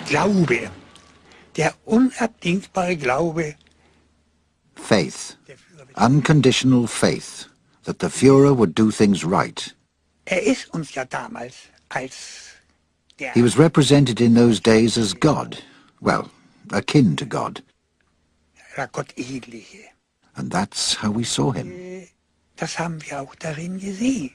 Glaube, der unabdingbare Glaube, faith, unconditional faith, that the Führer would do things right. ist uns ja damals als der He was represented in those days as God, well, akin to God. Gottähnliche. And that's how we saw him. Das haben wir auch darin gesehen.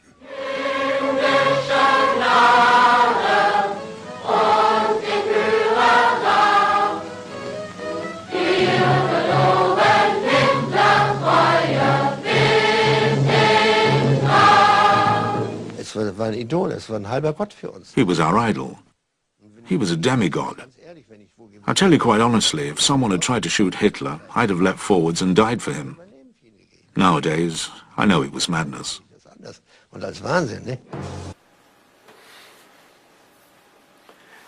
Es war ein Idol, es war ein halber Gott für uns. He was our idol. He was a demigod. I tell you quite honestly, if someone had tried to shoot Hitler, I'd have leapt forwards and died for him. Nowadays, I know it was madness. Und als Wahnsinn, ne?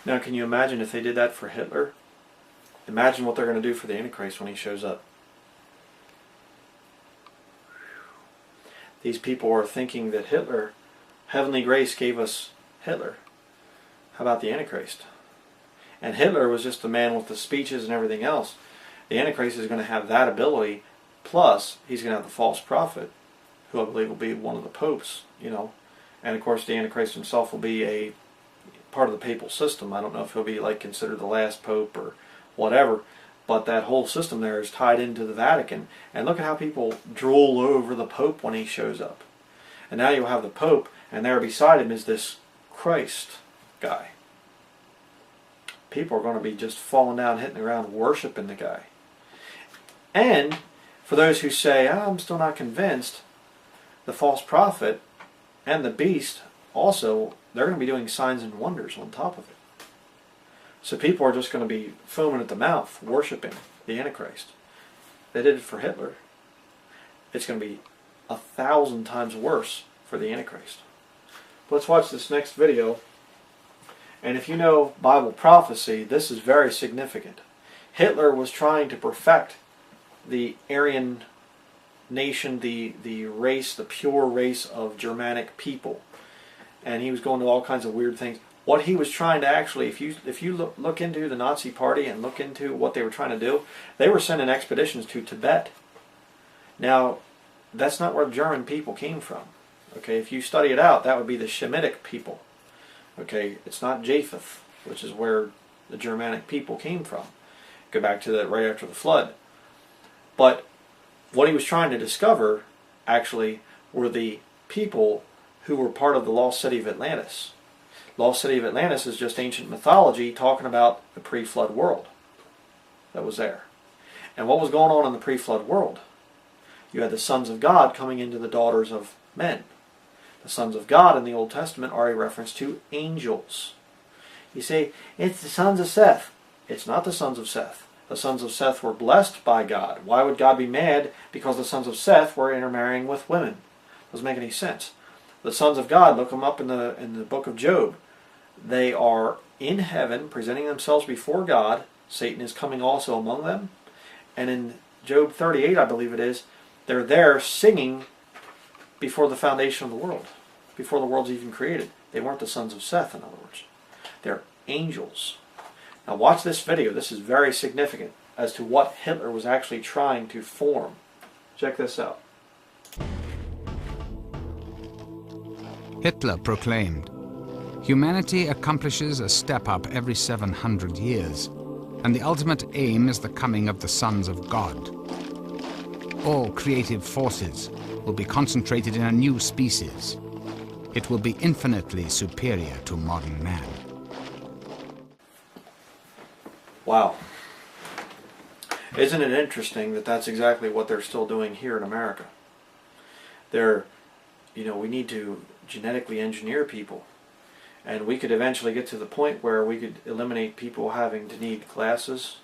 Now, can you imagine if they did that for Hitler? Imagine what they're going to do for the Antichrist when he shows up. These people are thinking that Hitler, heavenly grace gave us Hitler. How about the Antichrist? And Hitler was just the man with the speeches and everything else. The Antichrist is going to have that ability, plus he's going to have the false prophet, who I believe will be one of the popes, you know. And of course the Antichrist himself will be a part of the papal system. I don't know if he'll be like considered the last pope or whatever, but that whole system there is tied into the Vatican. And look at how people drool over the Pope when he shows up. And now you'll have the Pope, and there beside him is this Christ guy. People are going to be just falling down, hitting the ground, worshiping the guy. And for those who say, I'm still not convinced, the false prophet and the beast also, they're going to be doing signs and wonders on top of it. So people are just going to be foaming at the mouth, worshiping the Antichrist. They did it for Hitler. It's going to be 1,000 times worse for the Antichrist. Let's watch this next video. And if you know Bible prophecy, this is very significant. Hitler was trying to perfect the Aryan nation, the race, the pure race of Germanic people. And he was going to all kinds of weird things. What he was trying to actually, if you look into the Nazi Party and look into what they were trying to do, they were sending expeditions to Tibet. Now, that's not where the German people came from. Okay, if you study it out, that would be the Shemitic people. Okay, it's not Japheth, which is where the Germanic people came from. Go back to that right after the flood. But what he was trying to discover, actually, were the people who were part of the lost city of Atlantis. Lost city of Atlantis is just ancient mythology talking about the pre-flood world that was there. And what was going on in the pre-flood world? You had the sons of God coming into the daughters of men. The sons of God in the Old Testament are a reference to angels. You say, it's the sons of Seth. It's not the sons of Seth. The sons of Seth were blessed by God. Why would God be mad? Because the sons of Seth were intermarrying with women. Doesn't make any sense. The sons of God, look them up in the book of Job. They are in heaven, presenting themselves before God. Satan is coming also among them. And in Job 38, I believe it is, they're there singing before the foundation of the world, before the world's even created. They weren't the sons of Seth, in other words. They're angels. Now watch this video. This is very significant as to what Hitler was actually trying to form. Check this out. Hitler proclaimed, "Humanity accomplishes a step up every 700 years, and the ultimate aim is the coming of the sons of God. All creative forces will be concentrated in a new species. It will be infinitely superior to modern man." Wow. Isn't it interesting that that's exactly what they're still doing here in America? We need to genetically engineer people. And we could eventually get to the point where we could eliminate people having to need glasses,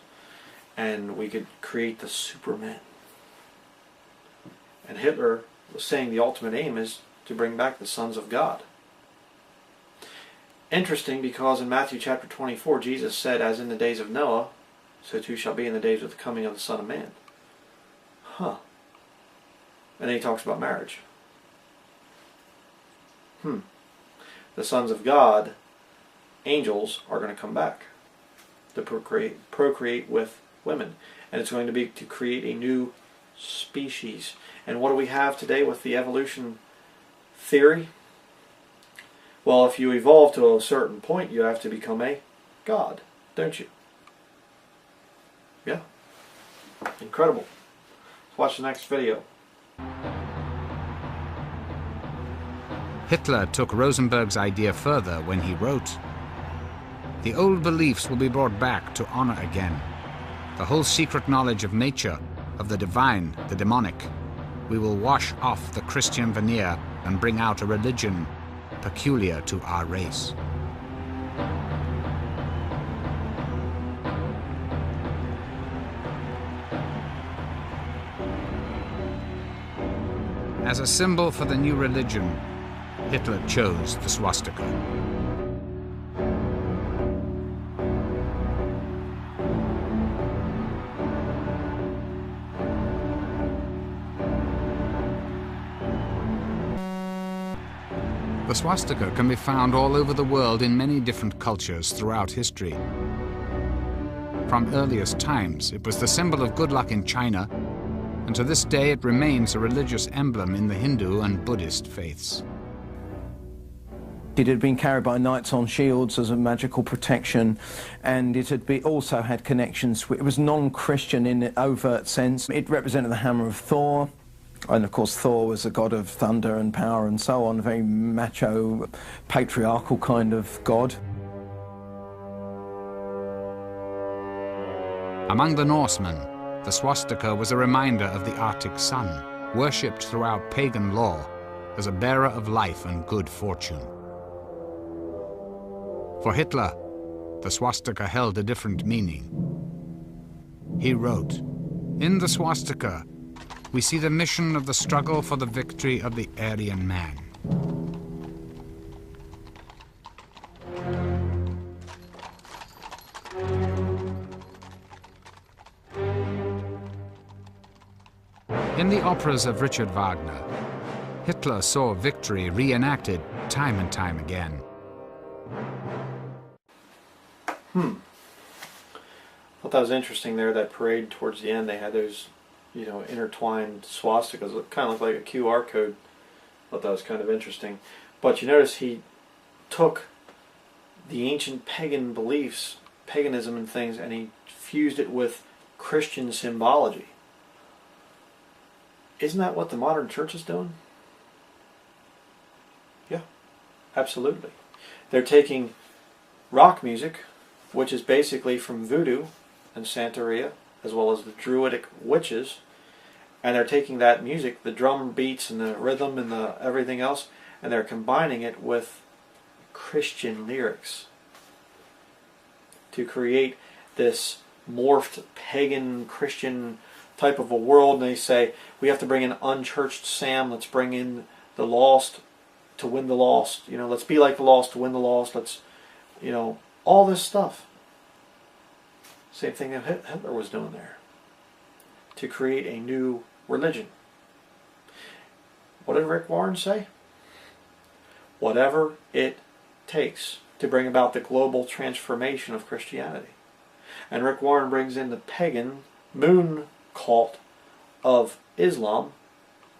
and we could create the Superman. And Hitler was saying the ultimate aim is to bring back the sons of God. Interesting, because in Matthew chapter 24, Jesus said, as in the days of Noah, so too shall be in the days of the coming of the Son of Man. Huh. And then he talks about marriage. The sons of God, angels, are going to come back. to procreate with women. And it's going to be to create a new species. And what do we have today with the evolution theory? Well, if you evolve to a certain point, you have to become a god, don't you? Yeah. Incredible. Let's watch the next video. Hitler took Rosenberg's idea further when he wrote, "The old beliefs will be brought back to honor again. The whole secret knowledge of nature, of the divine, the demonic. We will wash off the Christian veneer and bring out a religion peculiar to our race." As a symbol for the new religion, Hitler chose the swastika. The swastika can be found all over the world in many different cultures throughout history. From earliest times, it was the symbol of good luck in China, and to this day it remains a religious emblem in the Hindu and Buddhist faiths. It had been carried by knights on shields as a magical protection, and it had also had connections. It was non-Christian in an overt sense. It represented the hammer of Thor, and of course Thor was a god of thunder and power and so on, a very macho, patriarchal kind of god. Among the Norsemen, the swastika was a reminder of the Arctic sun, worshipped throughout pagan law as a bearer of life and good fortune. For Hitler, the swastika held a different meaning. He wrote, "In the swastika, we see the mission of the struggle for the victory of the Aryan man." In the operas of Richard Wagner, Hitler saw victory reenacted time and time again. I thought that was interesting there, that parade towards the end. They had those, intertwined swastikas. It kind of looked like a QR code. I thought that was kind of interesting. But you notice he took the ancient pagan beliefs, paganism and things, and he fused it with Christian symbology. Isn't that what the modern church is doing? Yeah, absolutely. They're taking rock music, which is basically from voodoo and Santeria, as well as the Druidic witches, and they're taking that music, the drum beats and the rhythm and the everything else, and they're combining it with Christian lyrics to create this morphed pagan Christian type of a world. And they say, we have to bring in unchurched Sam, let's bring in the lost to win the lost, let's be like the lost to win the lost, let's, all this stuff. Same thing that Hitler was doing there, to create a new religion. What did Rick Warren say? Whatever it takes to bring about the global transformation of Christianity. And Rick Warren brings in the pagan moon cult of Islam,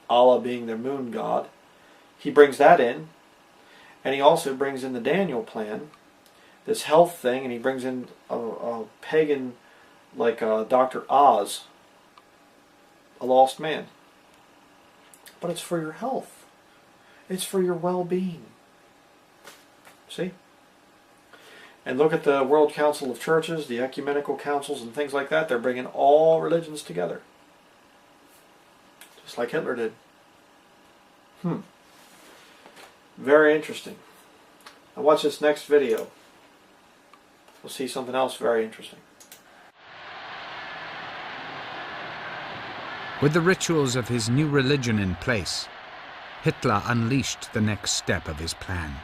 Allah being their moon god. He brings that in, and he also brings in the Daniel plan, this health thing, and he brings in a pagan like Dr. Oz, a lost man. But it's for your health. It's for your well-being. See? And look at the World Council of Churches, the ecumenical councils and things like that. They're bringing all religions together. Just like Hitler did. Very interesting. Now watch this next video. We'll see something else very interesting. With the rituals of his new religion in place, Hitler unleashed the next step of his plan.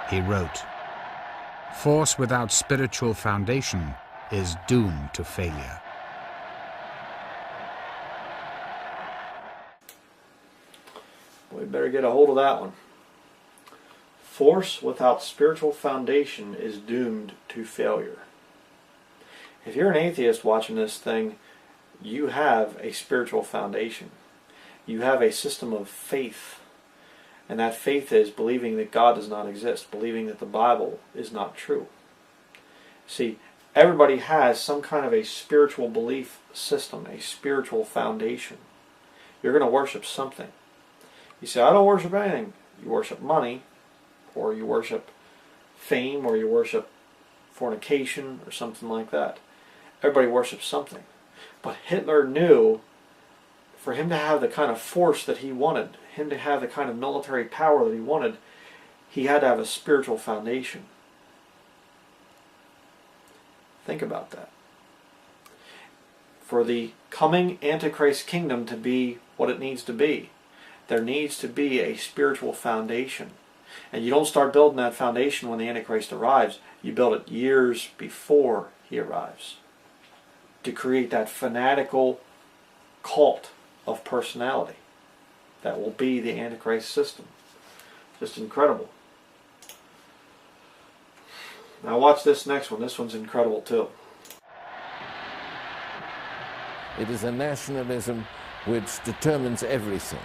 He wrote, "Force without spiritual foundation is doomed to failure." better get a hold of that one. Force without spiritual foundation is doomed to failure. If you're an atheist watching this thing, you have a spiritual foundation. You have a system of faith. And that faith is believing that God does not exist, believing that the Bible is not true. See, everybody has some kind of a spiritual belief system, a spiritual foundation. You're going to worship something. You say, I don't worship anything. You worship money, or you worship fame, or you worship fornication, or something like that. Everybody worships something. But Hitler knew, for him to have the kind of force that he wanted, him to have the kind of military power that he wanted, he had to have a spiritual foundation. Think about that. For the coming Antichrist kingdom to be what it needs to be, there needs to be a spiritual foundation. And you don't start building that foundation when the Antichrist arrives. You build it years before he arrives, to create that fanatical cult of personality that will be the Antichrist system. Just incredible. Now watch this next one. This one's incredible too. It is a nationalism which determines everything.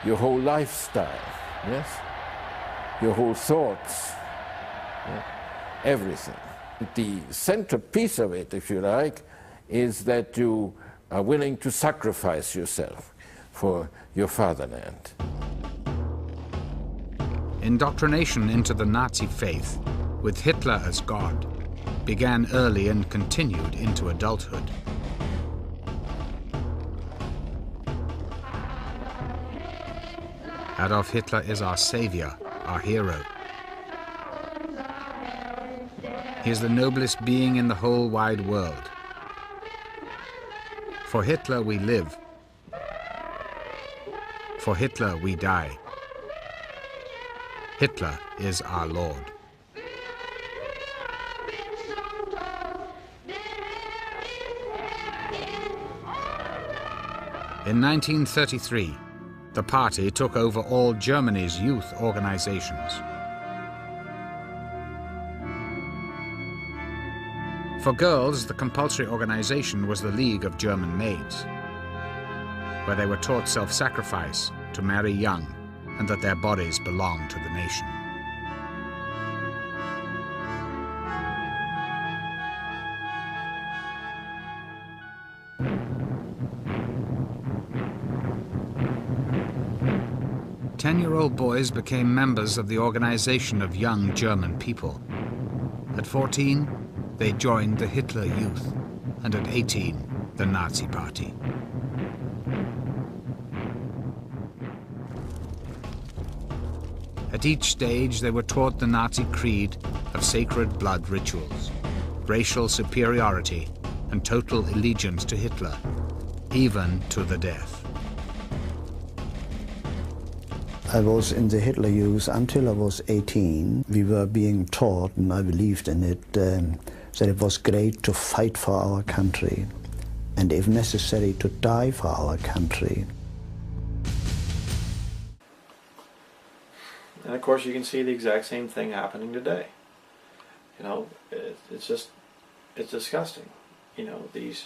Your whole lifestyle, yes? Your whole thoughts, yeah? Everything. The centerpiece of it, if you like, is that you are willing to sacrifice yourself for your fatherland. Indoctrination into the Nazi faith, with Hitler as God, began early and continued into adulthood. Adolf Hitler is our savior, our hero. He is the noblest being in the whole wide world. For Hitler we live. For Hitler we die. Hitler is our Lord. In 1933, the party took over all Germany's youth organizations. For girls, the compulsory organization was the League of German Maids, where they were taught self-sacrifice, to marry young, and that their bodies belonged to the nation. Ten-year-old boys became members of the Organization of Young German People. At 14, they joined the Hitler Youth, and at 18, the Nazi Party. At each stage, they were taught the Nazi creed of sacred blood rituals, racial superiority, and total allegiance to Hitler, even to the death. I was in the Hitler Youth until I was 18. We were being taught, and I believed in it, that it was great to fight for our country, and if necessary, to die for our country. And of course you can see the exact same thing happening today. You know, it's disgusting. You know, these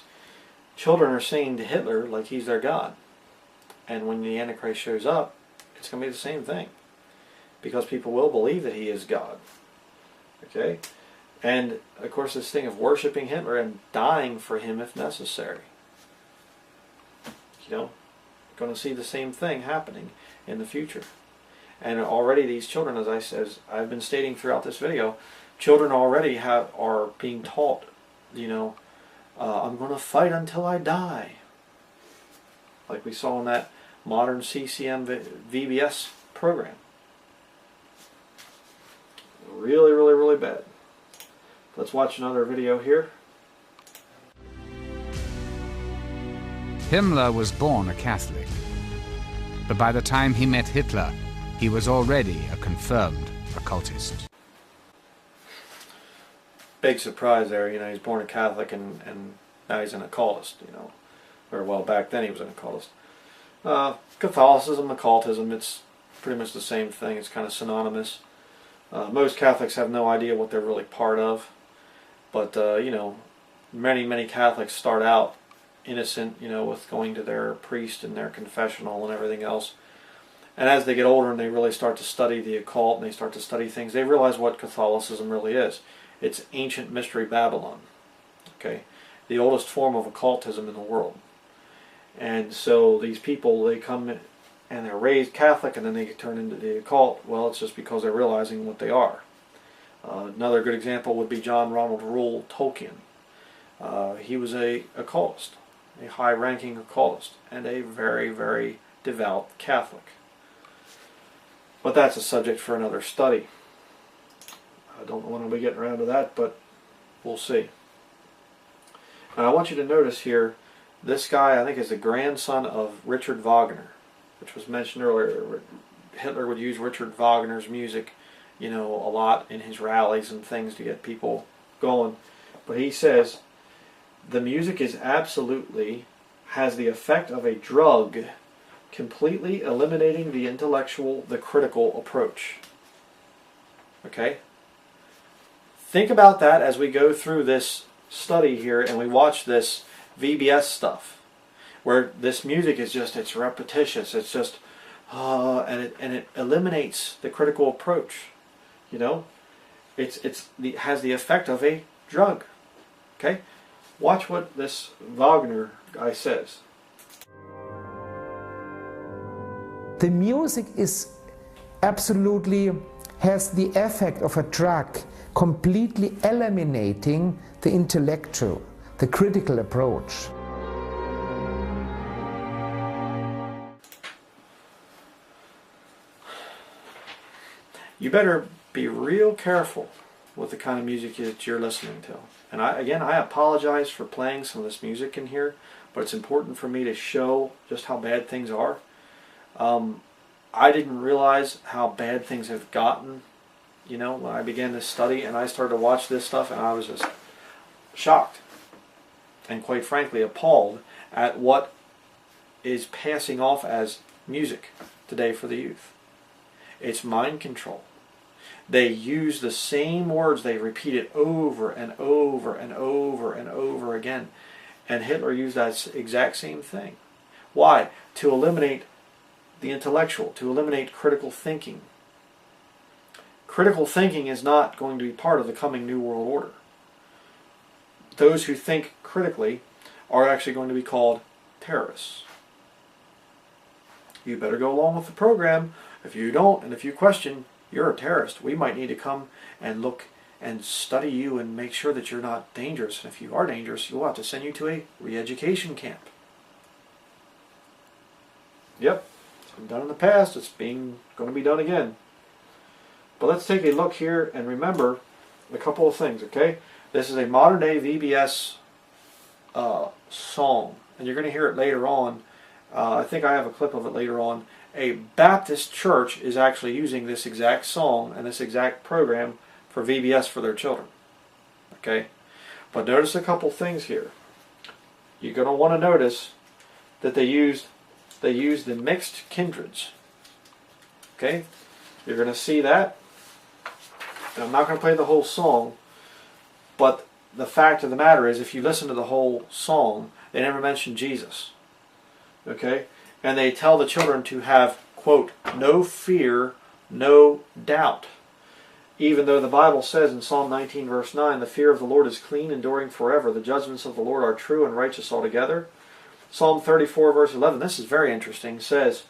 children are saying to Hitler like he's their God. And when the Antichrist shows up, it's going to be the same thing. Because people will believe that he is God. Okay? And, of course, this thing of worshiping Hitler and dying for him if necessary. You know, you're going to see the same thing happening in the future. And already these children, as I've been stating throughout this video, children already are being taught, you know, I'm going to fight until I die. Like we saw in that modern CCM VBS program. Really, really, really bad. Let's watch another video here. Himmler was born a Catholic, but by the time he met Hitler, he was already a confirmed occultist. Big surprise there, you know, he's born a Catholic and now he's an occultist, you know. Or, well, back then he was an occultist. Catholicism, occultism, it's pretty much the same thing. It's kind of synonymous. Most Catholics have no idea what they're really part of. But, you know, many Catholics start out innocent, you know, with going to their priest and their confessional and everything else. And as they get older and they really start to study the occult and they start to study things, they realize what Catholicism really is. It's ancient mystery Babylon. Okay? The oldest form of occultism in the world. And so these people, they come and they're raised Catholic and then they get turned into the occult. Well, it's just because they're realizing what they are. Another good example would be John Ronald Reuel Tolkien. He was a occultist, a high-ranking occultist, and a very devout Catholic. But that's a subject for another study. I don't know when I'll be getting around to that, but we'll see. And I want you to notice here, this guy, I think, is the grandson of Richard Wagner, which was mentioned earlier. Hitler would use Richard Wagner's music, you know, a lot in his rallies and things to get people going. But he says, the music is absolutely, has the effect of a drug, completely eliminating the intellectual, the critical approach. Okay? Think about that as we go through this study here and we watch this VBS stuff, where this music is just, it's repetitious, it's just, and it eliminates the critical approach. You know, it has the effect of a drug. Okay? Watch what this Wagner guy says. The music is absolutely, has the effect of a drug, completely eliminating the intellectual, the critical approach. You better be real careful with the kind of music that you're listening to. And I apologize for playing some of this music in here, but it's important for me to show just how bad things are. I didn't realize how bad things have gotten, you know, when I began this study and I started to watch this stuff, and I was just shocked and quite frankly appalled at what is passing off as music today for the youth. It's mind control. They use the same words, they repeat it over and over and over and over again. And Hitler used that exact same thing. Why? To eliminate the intellectual, to eliminate critical thinking. Critical thinking is not going to be part of the coming New World Order. Those who think critically are actually going to be called terrorists. You better go along with the program. If you don't, and if you question, you're a terrorist. We might need to come and look and study you and make sure that you're not dangerous. And if you are dangerous, we'll have to send you to a re-education camp. Yep, it's been done in the past. It's going to be done again. But let's take a look here and remember a couple of things, okay? This is a modern-day VBS song, and you're going to hear it later on. I think I have a clip of it later on. A Baptist church is actually using this exact song and this exact program for VBS for their children. Okay? But notice a couple things here. You're going to want to notice that they used the mixed kindreds. Okay? You're going to see that. And I'm not going to play the whole song, but the fact of the matter is, if you listen to the whole song, they never mention Jesus. Okay? And they tell the children to have, quote, no fear, no doubt. Even though the Bible says in Psalm 19 verse 9, the fear of the Lord is clean, enduring forever. The judgments of the Lord are true and righteous altogether. Psalm 34 verse 11, this is very interesting, says,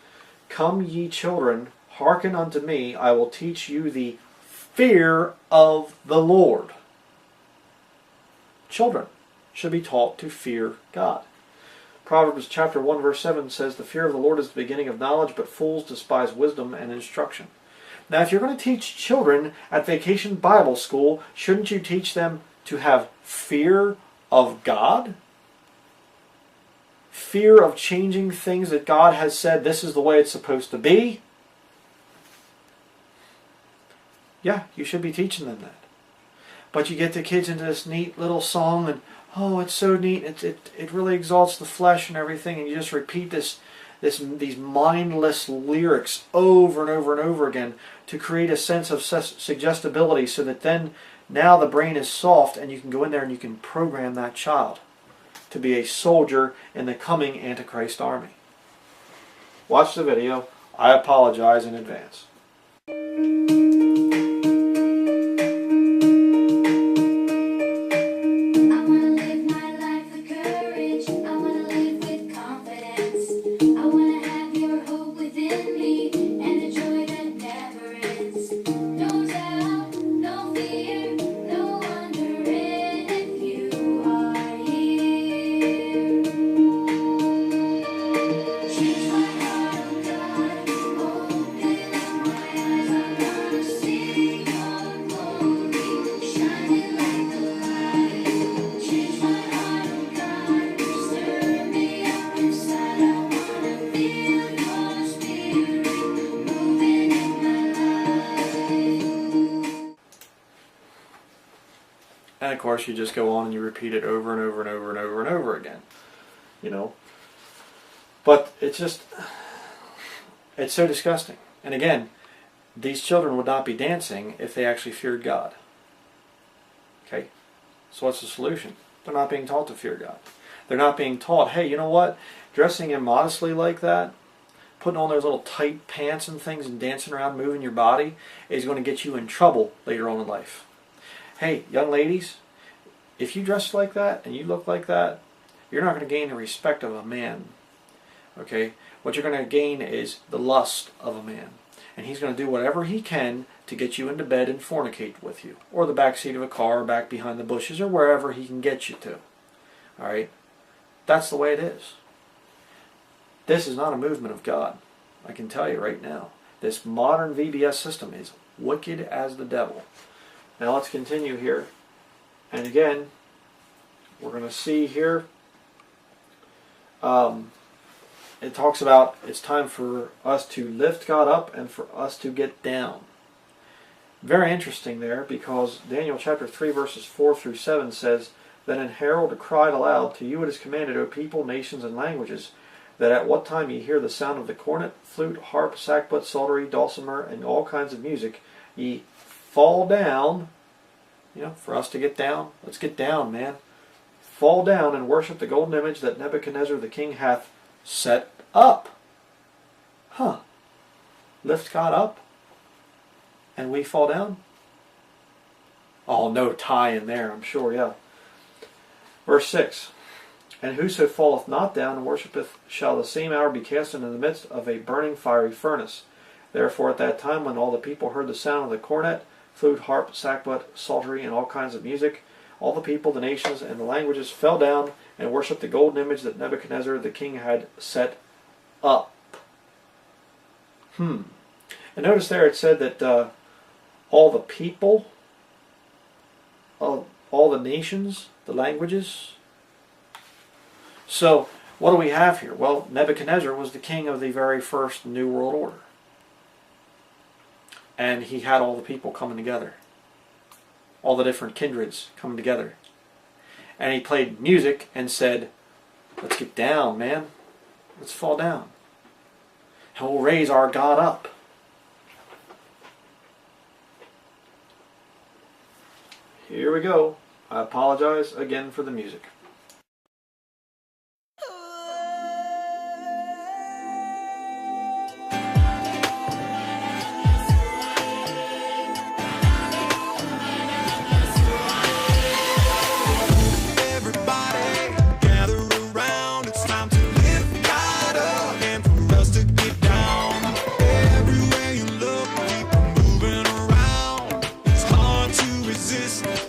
come ye children, hearken unto me, I will teach you the fear of the Lord. Children should be taught to fear God. Proverbs chapter 1 verse 7 says, the fear of the Lord is the beginning of knowledge, but fools despise wisdom and instruction. Now, if you're going to teach children at Vacation Bible School, shouldn't you teach them to have fear of God? Fear of changing things that God has said, this is the way it's supposed to be? Yeah, you should be teaching them that. But you get the kids into this neat little song, and oh, it's so neat, it really exalts the flesh and everything, and you just repeat this these mindless lyrics over and over and over again to create a sense of suggestibility, so that then now the brain is soft and you can go in there and you can program that child to be a soldier in the coming Antichrist army. Watch the video. I apologize in advance. And of course you just go on and you repeat it over and over and over and over and over again. You know. But it's just, it's so disgusting. And again, these children would not be dancing if they actually feared God. Okay? So what's the solution? They're not being taught to fear God. They're not being taught, hey, you know what? Dressing immodestly like that, putting on those little tight pants and things and dancing around, moving your body, is going to get you in trouble later on in life. Hey, young ladies, if you dress like that and you look like that, you're not going to gain the respect of a man. Okay? What you're going to gain is the lust of a man. And he's going to do whatever he can to get you into bed and fornicate with you. Or the back seat of a car, or back behind the bushes, or wherever he can get you to. Alright? That's the way it is. This is not a movement of God. I can tell you right now. This modern VBS system is wicked as the devil. Now let's continue here. And again, we're going to see here, it talks about it's time for us to lift God up and for us to get down. Very interesting there, because Daniel chapter 3 verses 4 through 7 says, Then an herald cried aloud, To you it is commanded, O people, nations, and languages, that at what time ye hear the sound of the cornet, flute, harp, sackbut, psaltery, dulcimer, and all kinds of music, ye fall down. You know, for us to get down, let's get down, man. Fall down and worship the golden image that Nebuchadnezzar the king hath set up. Huh. Lift God up and we fall down? Oh, no tie in there, I'm sure, yeah. Verse 6. And whoso falleth not down and worshipeth shall the same hour be cast into the midst of a burning fiery furnace. Therefore at that time, when all the people heard the sound of the cornet, flute, harp, sackbut, psaltery, and all kinds of music, all the people, the nations, and the languages fell down and worshipped the golden image that Nebuchadnezzar the king had set up. And notice there it said that all the people, all the nations, the languages. So what do we have here? Well, Nebuchadnezzar was the king of the very first New World Order. And he had all the people coming together. All the different kindreds coming together. And he played music and said, let's get down, man. Let's fall down. And we'll raise our God up. Here we go. I apologize again for the music.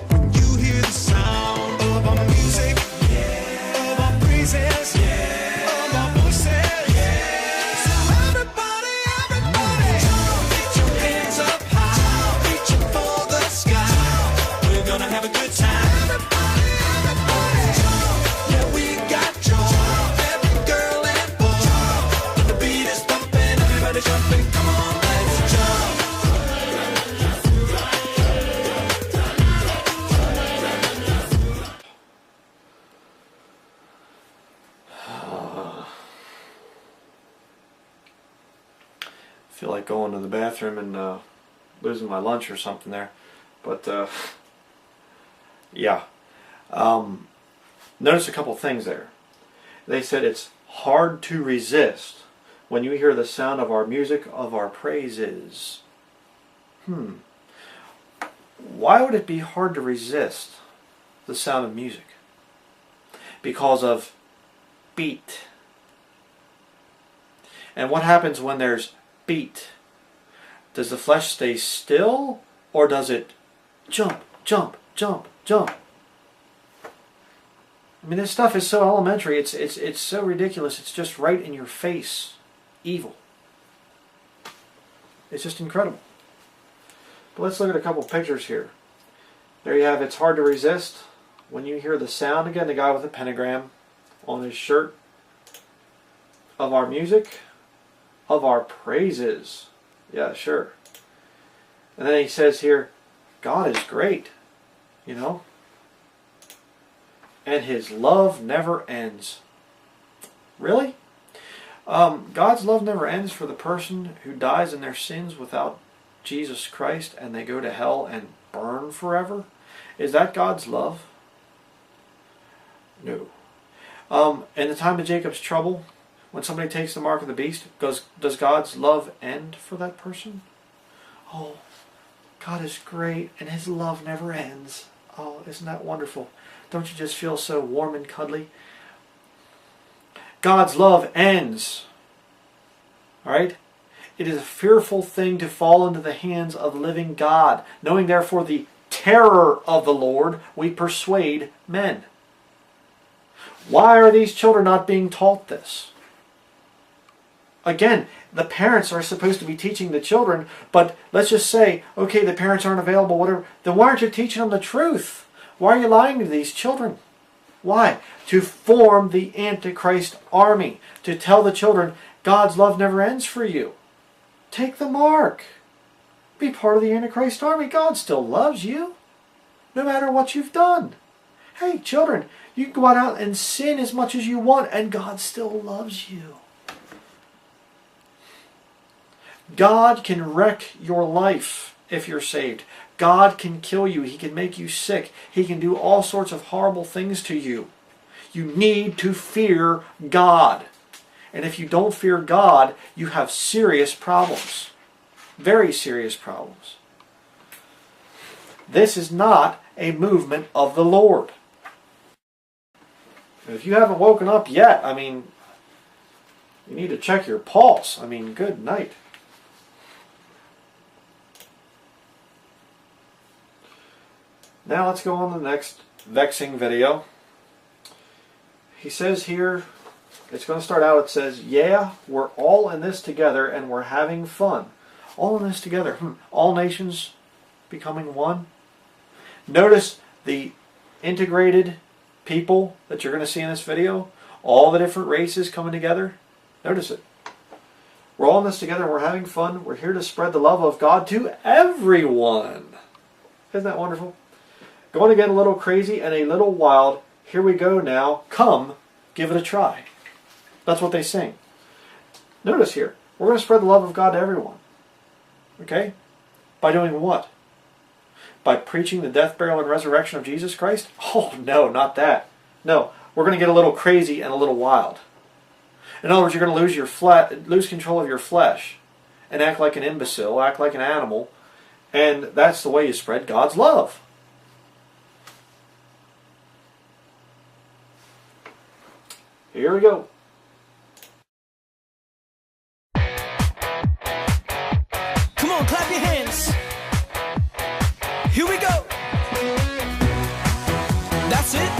When you hear the sound of our music like going to the bathroom and losing my lunch or something there. But yeah. Notice a couple things there. They said it's hard to resist when you hear the sound of our music, of our praises. Why would it be hard to resist the sound of music? Because of beat. And what happens when there's beat? Does the flesh stay still, or does it jump, jump, jump, jump? I mean, this stuff is so elementary, it's so ridiculous, it's just right in your face. Evil. It's just incredible. But let's look at a couple pictures here. There you have It's Hard to Resist. When you hear the sound, again, the guy with the pentagram on his shirt, of our music, of our praises. Yeah, sure. And then he says here, God is great, you know, and His love never ends. Really? God's love never ends for the person who dies in their sins without Jesus Christ and they go to hell and burn forever? Is that God's love? No. In the time of Jacob's trouble, when somebody takes the mark of the beast, does God's love end for that person? Oh, God is great and His love never ends. Oh, isn't that wonderful? Don't you just feel so warm and cuddly? God's love ends. Alright? It is a fearful thing to fall into the hands of the living God. Knowing therefore the terror of the Lord, we persuade men. Why are these children not being taught this? Again, the parents are supposed to be teaching the children, but let's just say, okay, the parents aren't available, whatever. Then why aren't you teaching them the truth? Why are you lying to these children? Why? To form the Antichrist army. To tell the children, God's love never ends for you. Take the mark. Be part of the Antichrist army. God still loves you, no matter what you've done. Hey, children, you can go out and sin as much as you want, and God still loves you. God can wreck your life if you're saved. God can kill you. He can make you sick. He can do all sorts of horrible things to you. You need to fear God. And if you don't fear God, you have serious problems. Very serious problems. This is not a movement of the Lord. If you haven't woken up yet, I mean, you need to check your pulse. I mean, good night. Now let's go on to the next vexing video. He says here, it's going to start out, it says, yeah, we're all in this together and we're having fun. All in this together. All nations becoming one. Notice the integrated people that you're going to see in this video. All the different races coming together. Notice it. We're all in this together and we're having fun. We're here to spread the love of God to everyone. Isn't that wonderful? Going to get a little crazy and a little wild. Here we go now. Come, give it a try. That's what they sing. Notice here, we're going to spread the love of God to everyone. Okay? By doing what? By preaching the death, burial, and resurrection of Jesus Christ? Oh, no, not that. No, we're going to get a little crazy and a little wild. In other words, you're going to lose control of your flesh and act like an imbecile, act like an animal, and that's the way you spread God's love. Here we go. Come on, clap your hands. Here we go. That's it.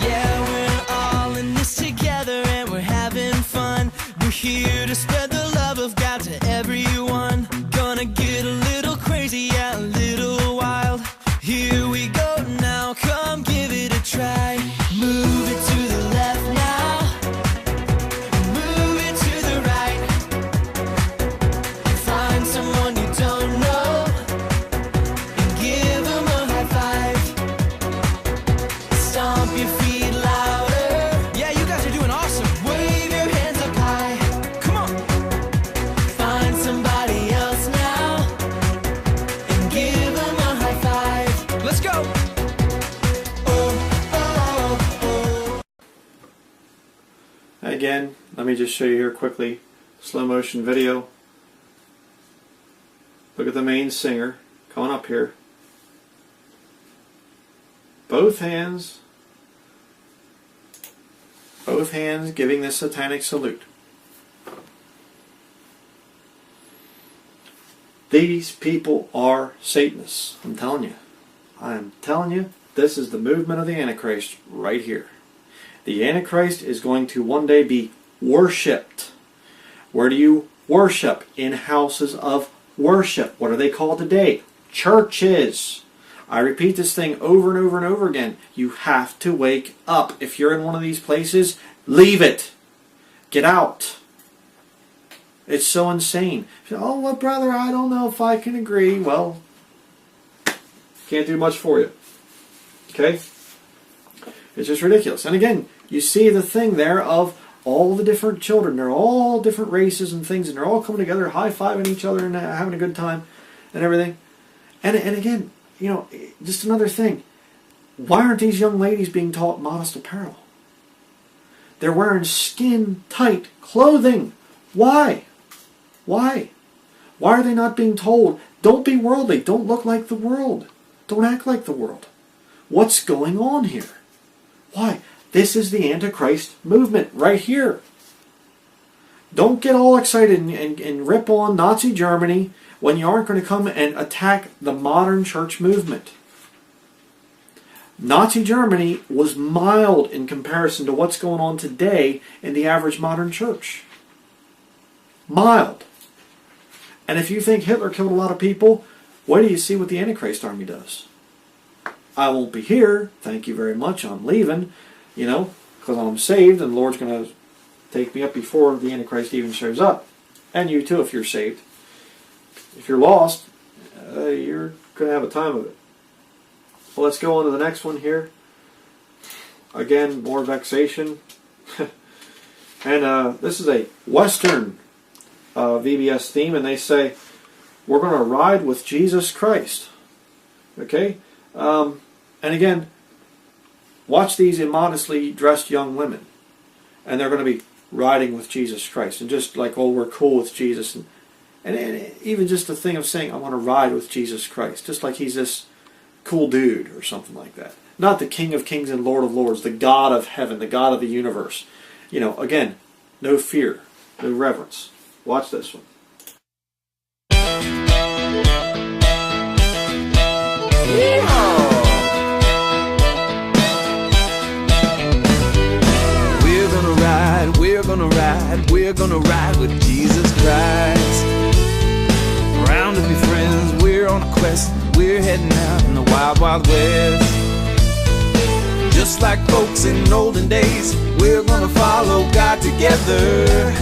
Yeah, we're all in this together and we're having fun. We're here to spread the love of God to everyone. Gonna get a little crazy, yeah, a little wild. Here we go now, come give it a try. let me just show you here quickly, slow motion video. Look at the main singer coming up here. Both hands giving the satanic salute. These people are Satanists. I'm telling you. I'm telling you, this is the movement of the Antichrist right here. The Antichrist is going to one day be worshipped. Where do you worship? In houses of worship. What are they called today? Churches. I repeat this thing over and over and over again. You have to wake up. If you're in one of these places, leave it. Get out. It's so insane. Oh, well, brother, I don't know if I can agree. Well, can't do much for you. Okay? It's just ridiculous. And again, you see the thing there of all the different children. They're all different races and things, and they're all coming together, high-fiving each other and having a good time and everything. And again, you know, just another thing. Why aren't these young ladies being taught modest apparel? They're wearing skin-tight clothing. Why? Why? Why are they not being told, don't be worldly, don't look like the world, don't act like the world? What's going on here? Why? This is the Antichrist movement right here. Don't get all excited and rip on Nazi Germany when you aren't going to come and attack the modern church movement. Nazi Germany was mild in comparison to what's going on today in the average modern church. Mild. And if you think Hitler killed a lot of people, wait till you see what the Antichrist army does. I won't be here. Thank you very much. I'm leaving. You know, because I'm saved and the Lord's going to take me up before the Antichrist even shows up. And you too if you're saved. If you're lost, you're going to have a time of it. Well, let's go on to the next one here. Again, more vexation. And this is a Western VBS theme, and they say, we're going to ride with Jesus Christ. Okay? And again, watch these immodestly dressed young women. And they're going to be riding with Jesus Christ. And just like, oh, we're cool with Jesus. And even just the thing of saying, I want to ride with Jesus Christ. Just like he's this cool dude or something like that. Not the King of Kings and Lord of Lords, the God of heaven, the God of the universe. You know, again, no fear, no reverence. Watch this one. We're gonna ride, we're gonna ride, we're gonna ride with Jesus Christ. Round to be friends, we're on a quest, we're heading out in the wild, wild west. Just like folks in olden days, we're gonna follow God together.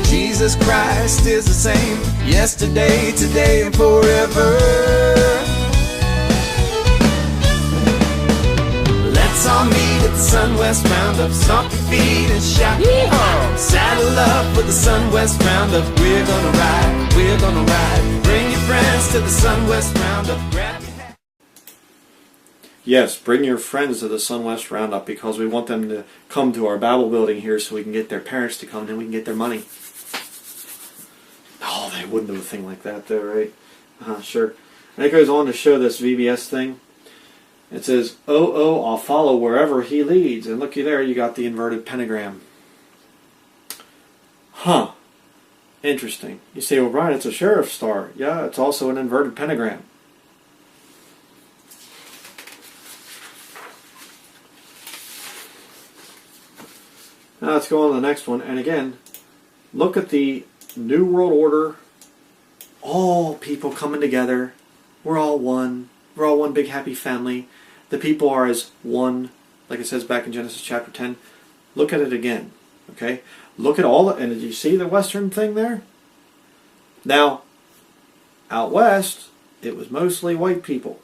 Jesus Christ is the same, yesterday, today, and forever. Let's all meet at the Sun West Roundup, stomp your feet and shout, yeehaw! Saddle up with the Sun West Roundup, we're gonna ride, we're gonna ride. Bring your friends to the Sun West Roundup, grab your hat. Yes, bring your friends to the Sun West Roundup because we want them to come to our Bible building here so we can get their parents to come and then we can get their money. Oh, they wouldn't do a thing like that though, right? Sure. And it goes on to show this VBS thing. It says, oh, I'll follow wherever he leads. And looky there, you got the inverted pentagram. Huh. Interesting. You say, well, Bryan, it's a sheriff's star. Yeah, it's also an inverted pentagram. Now let's go on to the next one. And again, look at the New World Order. All people coming together. We're all one. We're all one big happy family. The people are as one, like it says back in Genesis chapter 10. Look at it again. Okay? Look at all the, and did you see the Western thing there? Now, out West, it was mostly white people.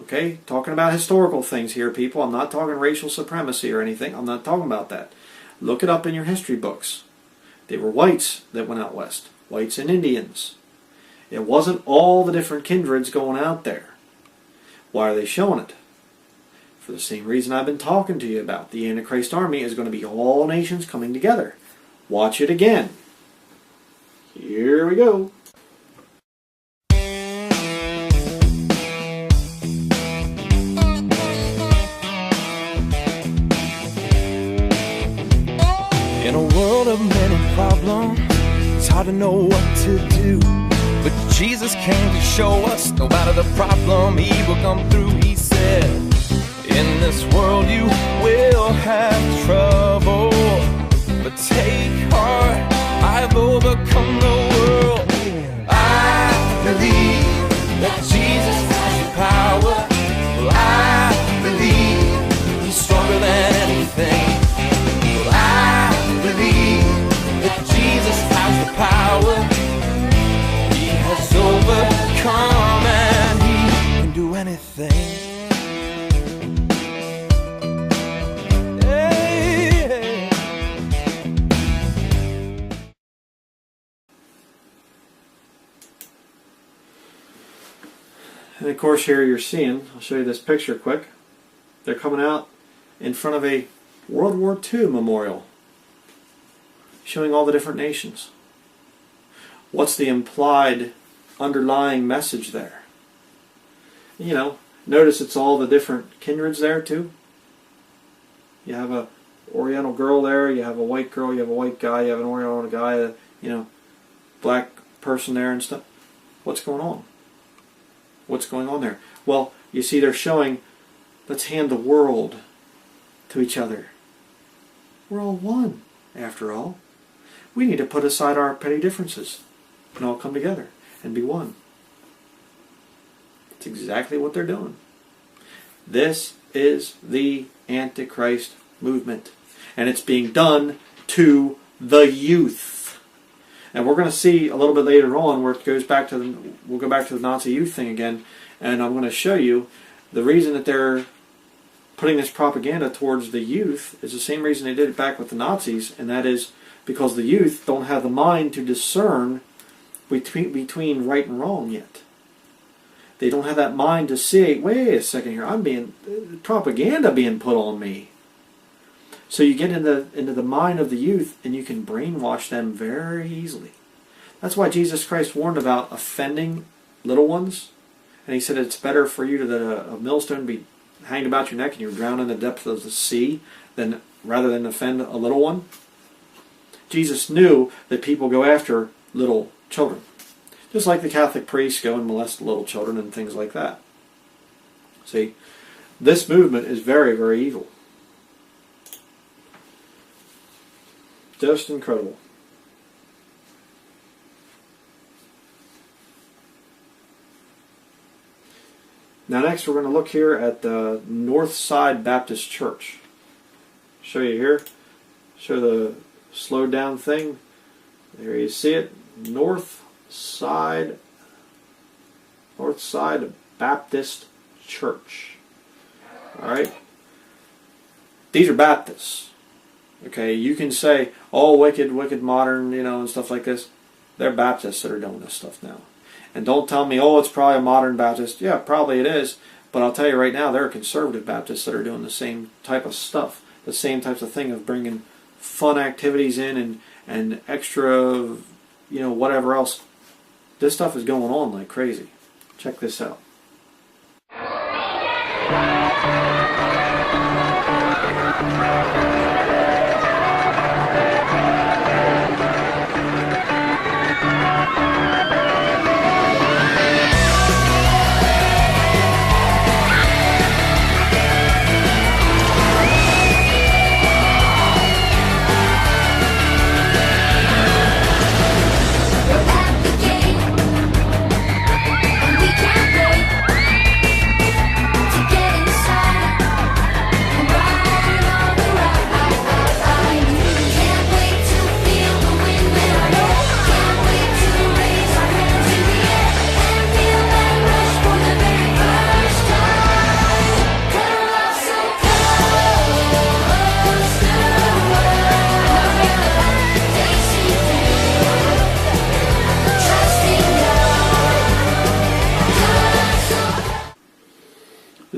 Okay? Talking about historical things here, people. I'm not talking racial supremacy or anything. I'm not talking about that. Look it up in your history books. They were whites that went out West. Whites and Indians. It wasn't all the different kindreds going out there. Why are they showing it? For For the same reason I've been talking to you about. The Antichrist army is going to be all nations coming together. Watch it again. Here we go. In a world of many problems, it's hard to know what to do. But Jesus came to show us, no matter the problem, He will come through. He said, in this world you will have trouble, but take heart, I've overcome the world. I believe that Jesus has the power. Well, I believe He's stronger than anything. Well, I believe that Jesus has the power. He has overcome and He can do anything. And of course here you're seeing, I'll show you this picture quick. They're coming out in front of a World War II memorial showing all the different nations. What's the implied underlying message there? You know, notice it's all the different kindreds there too. You have a Oriental girl there, you have a white girl, you have a white guy, you have an Oriental guy, you know, black person there and stuff. What's going on? What's going on there? Well, you see they're showing, let's hand the world to each other. We're all one, after all. We need to put aside our petty differences and all come together and be one. That's exactly what they're doing. This is the Antichrist movement. And it's being done to the youth. And we're going to see a little bit later on where it goes back to we'll go back to the Nazi youth thing again, and I'm going to show you the reason that they're putting this propaganda towards the youth is the same reason they did it back with the Nazis, and that is because the youth don't have the mind to discern between right and wrong yet. They don't have that mind to see, wait a second here, I'm being propaganda being put on me. So you get into the mind of the youth and you can brainwash them very easily. That's why Jesus Christ warned about offending little ones. And He said it's better for you that a millstone be hanged about your neck and you're drowned in the depths of the sea rather than offend a little one. Jesus knew that people go after little children. Just like the Catholic priests go and molest little children and things like that. See, this movement is very, very evil. Just incredible. Now next we're going to look here at the North Side Baptist Church. Show you here. Show the slowed down thing. There you see it. North Side Baptist Church. Alright. These are Baptists. Okay, you can say, oh, wicked modern, you know, and stuff like this. They're Baptists that are doing this stuff now. And don't tell me, oh, it's probably a modern Baptist. Yeah, probably it is. But I'll tell you right now, there are conservative Baptists that are doing the same type of stuff. The same types of thing of bringing fun activities in and extra, you know, whatever else. This stuff is going on like crazy. Check this out.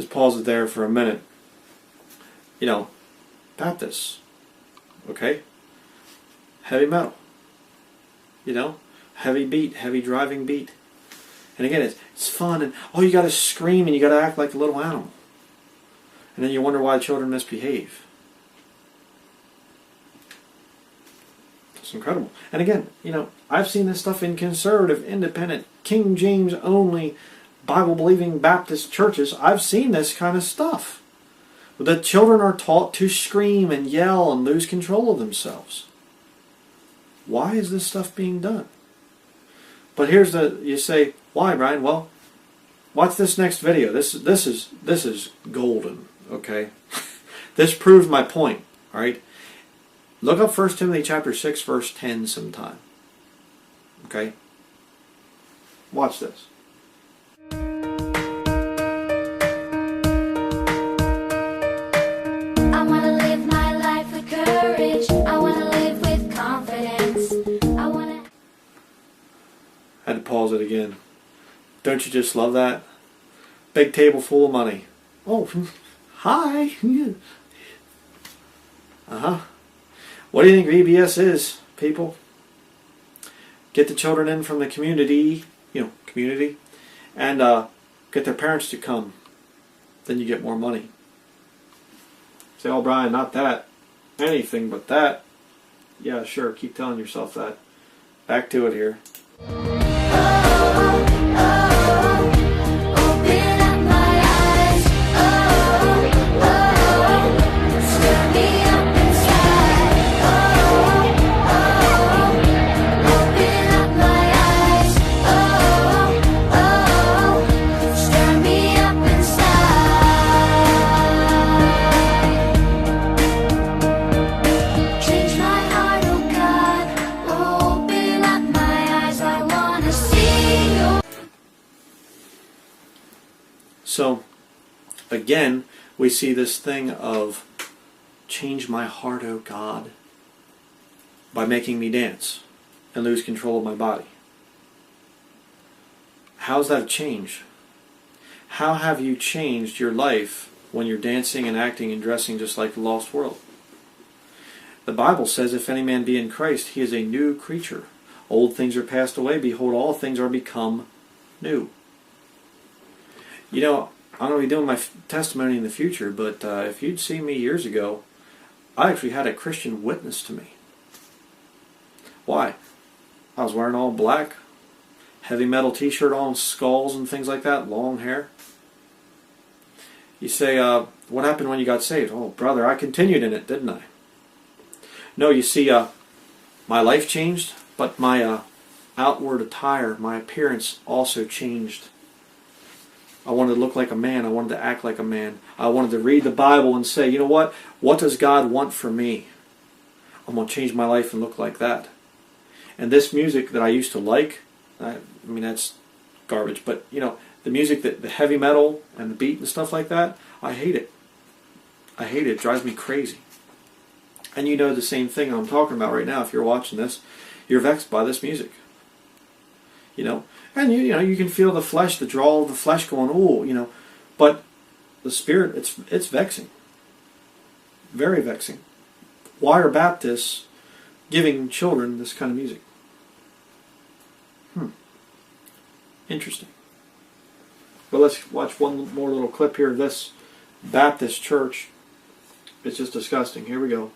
Pause it there for a minute. Baptists, okay? Heavy metal, heavy beat, heavy driving beat. And again, it's fun, and you got to scream and you got to act like a little animal. And then you wonder why children misbehave. It's incredible. And again, I've seen this stuff in conservative, independent, King James only, Bible-believing Baptist churches. I've seen this kind of stuff. The children are taught to scream and yell and lose control of themselves. Why is this stuff being done? But you say, why, Brian? Well, watch this next video. This is golden, okay? This proves my point, all right? Look up 1 Timothy chapter 6, verse 10 sometime. Okay? Watch this. I want to live my life with courage. I want to live with confidence. I want to... Had to pause it again. Don't you just love that? Big table full of money. Oh, hi. Uh-huh. What do you think VBS is, people? Get the children in from the community, and get their parents to come. Then you get more money. Say, oh, Brian, not that. Anything but that. Yeah, sure, keep telling yourself that. Back to it here. So, again, we see this thing of change my heart, O God, by making me dance and lose control of my body. How's that change? How have you changed your life when you're dancing and acting and dressing just like the lost world? The Bible says, if any man be in Christ, he is a new creature. Old things are passed away. Behold, all things are become new. I'm going to be doing my testimony in the future, but if you'd seen me years ago, I actually had a Christian witness to me. Why? I was wearing all black, heavy metal t-shirt on, skulls and things like that, long hair. You say, what happened when you got saved? Oh, brother, I continued in it, didn't I? No, you see, my life changed, but my outward attire, my appearance also changed. I wanted to look like a man. I wanted to act like a man. I wanted to read the Bible and say, you know what? What does God want for me? I'm going to change my life and look like that. And this music that I used to like, I mean, that's garbage, but, the music, the heavy metal and the beat and stuff like that, I hate it. I hate it. It drives me crazy. And you know the same thing I'm talking about right now. If you're watching this, you're vexed by this music. And you can feel the flesh, the draw of the flesh going, oh, but the spirit, it's vexing. Very vexing. Why are Baptists giving children this kind of music? Interesting. But let's watch one more little clip here of this Baptist church. It's just disgusting. Here we go.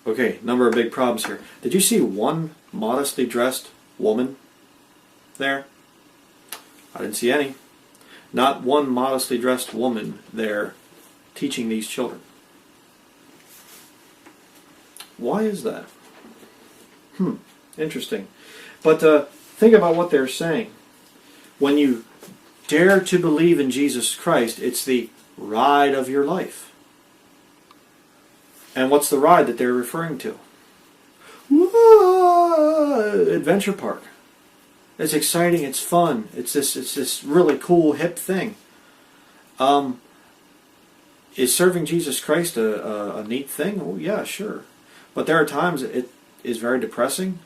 Okay, number of big problems here. Did you see one modestly dressed woman there? I didn't see any. Not one modestly dressed woman there teaching these children. Why is that? Interesting. But think about what they're saying. When you dare to believe in Jesus Christ, it's the ride of your life. And what's the ride that they're referring to? Adventure park. It's exciting. It's fun. It's this really cool, hip thing. Is serving Jesus Christ a neat thing? Oh, yeah, sure. But there are times it is very depressing,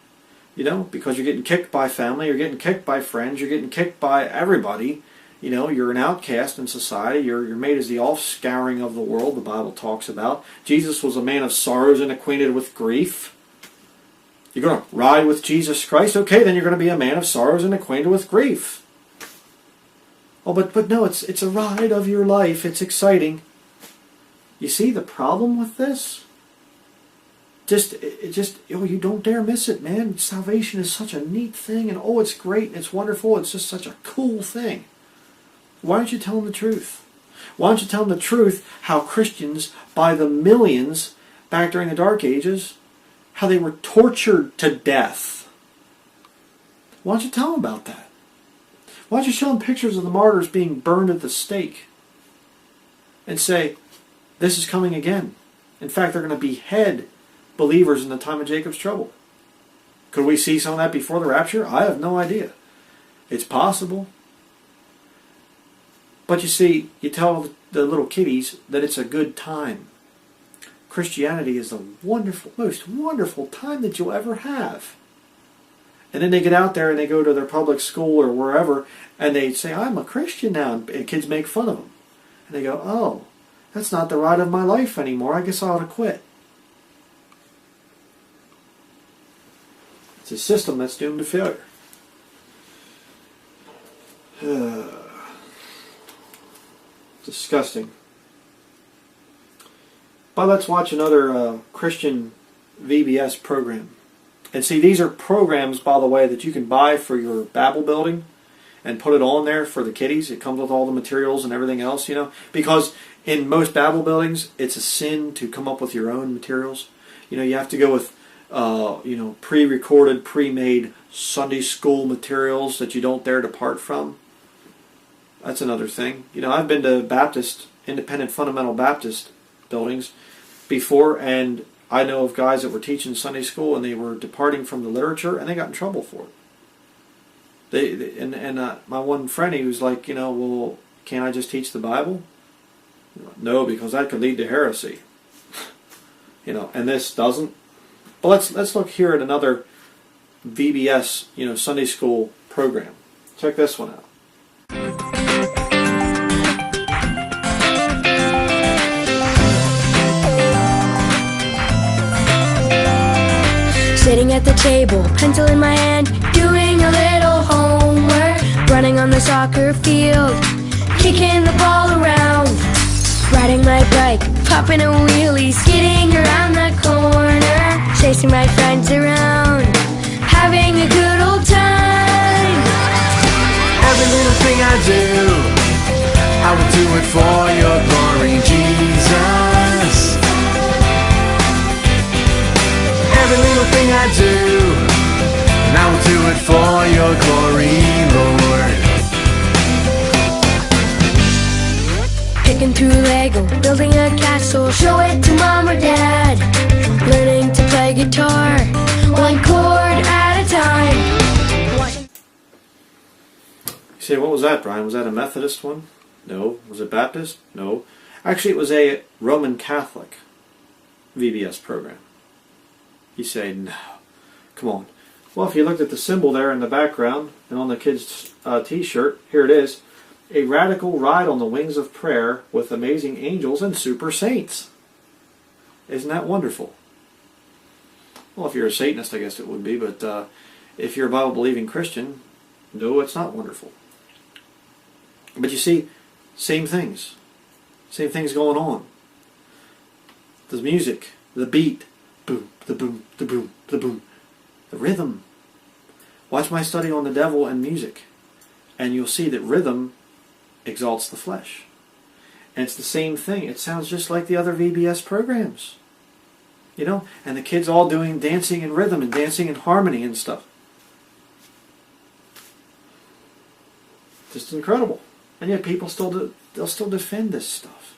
because you're getting kicked by family, you're getting kicked by friends, you're getting kicked by everybody. You're an outcast in society. You're made as the offscouring of the world, the Bible talks about. Jesus was a man of sorrows and acquainted with grief. You're going to ride with Jesus Christ? Okay, then you're going to be a man of sorrows and acquainted with grief. Oh, but no, it's a ride of your life. It's exciting. You see the problem with this? You don't dare miss it, man. Salvation is such a neat thing, and it's great, and it's wonderful. It's just such a cool thing. Why don't you tell them the truth? Why don't you tell them the truth how Christians, by the millions, back during the Dark Ages, how they were tortured to death? Why don't you tell them about that? Why don't you show them pictures of the martyrs being burned at the stake? And say, this is coming again. In fact, they're going to behead believers in the time of Jacob's trouble. Could we see some of that before the rapture? I have no idea. It's possible. But you see, you tell the little kiddies that it's a good time. Christianity is the most wonderful time that you'll ever have. And then they get out there and they go to their public school or wherever, and they say, I'm a Christian now, and kids make fun of them. And they go, oh, that's not the ride of my life anymore. I guess I ought to quit. It's a system that's doomed to failure. Disgusting. But let's watch another Christian VBS program. And see, these are programs, by the way, that you can buy for your Babel building and put it on there for the kiddies. It comes with all the materials and everything else, because in most Babel buildings, it's a sin to come up with your own materials. You have to go with pre-recorded, pre-made Sunday school materials that you don't dare depart from. That's another thing. I've been to independent fundamental Baptist buildings before, and I know of guys that were teaching Sunday school and they were departing from the literature and they got in trouble for it. My one friend, he was like, well, can't I just teach the Bible? No, because that could lead to heresy. And this doesn't. But let's look here at another VBS, Sunday school program. Check this one out. Sitting at the table, pencil in my hand, doing a little homework. Running on the soccer field, kicking the ball around. Riding my bike, popping a wheelie, skidding around the corner. Chasing my friends around, having a good old time. Every little thing I do, I will do it for your glory, Jesus. Every little thing I do, and I will do it for your glory, Lord. Picking through Lego, building a castle, show it to mom or dad. Learning to play guitar, one chord at a time. You say, what was that, Brian? Was that a Methodist one? No. Was it Baptist? No. Actually, it was a Roman Catholic VBS program. You say, no. Come on. Well, if you looked at the symbol there in the background and on the kid's t-shirt, here it is. A radical ride on the wings of prayer with amazing angels and super saints. Isn't that wonderful? Well, if you're a Satanist, I guess it would be, but if you're a Bible-believing Christian, no, it's not wonderful. But you see, same things. Same things going on. The music, the beat, boom, the boom, the boom, the boom, the rhythm. Watch my study on the devil and music, and you'll see that rhythm exalts the flesh. And it's the same thing. It sounds just like the other VBS programs. And the kids all doing dancing in rhythm and dancing in harmony and stuff. Just incredible. And yet people they'll still defend this stuff.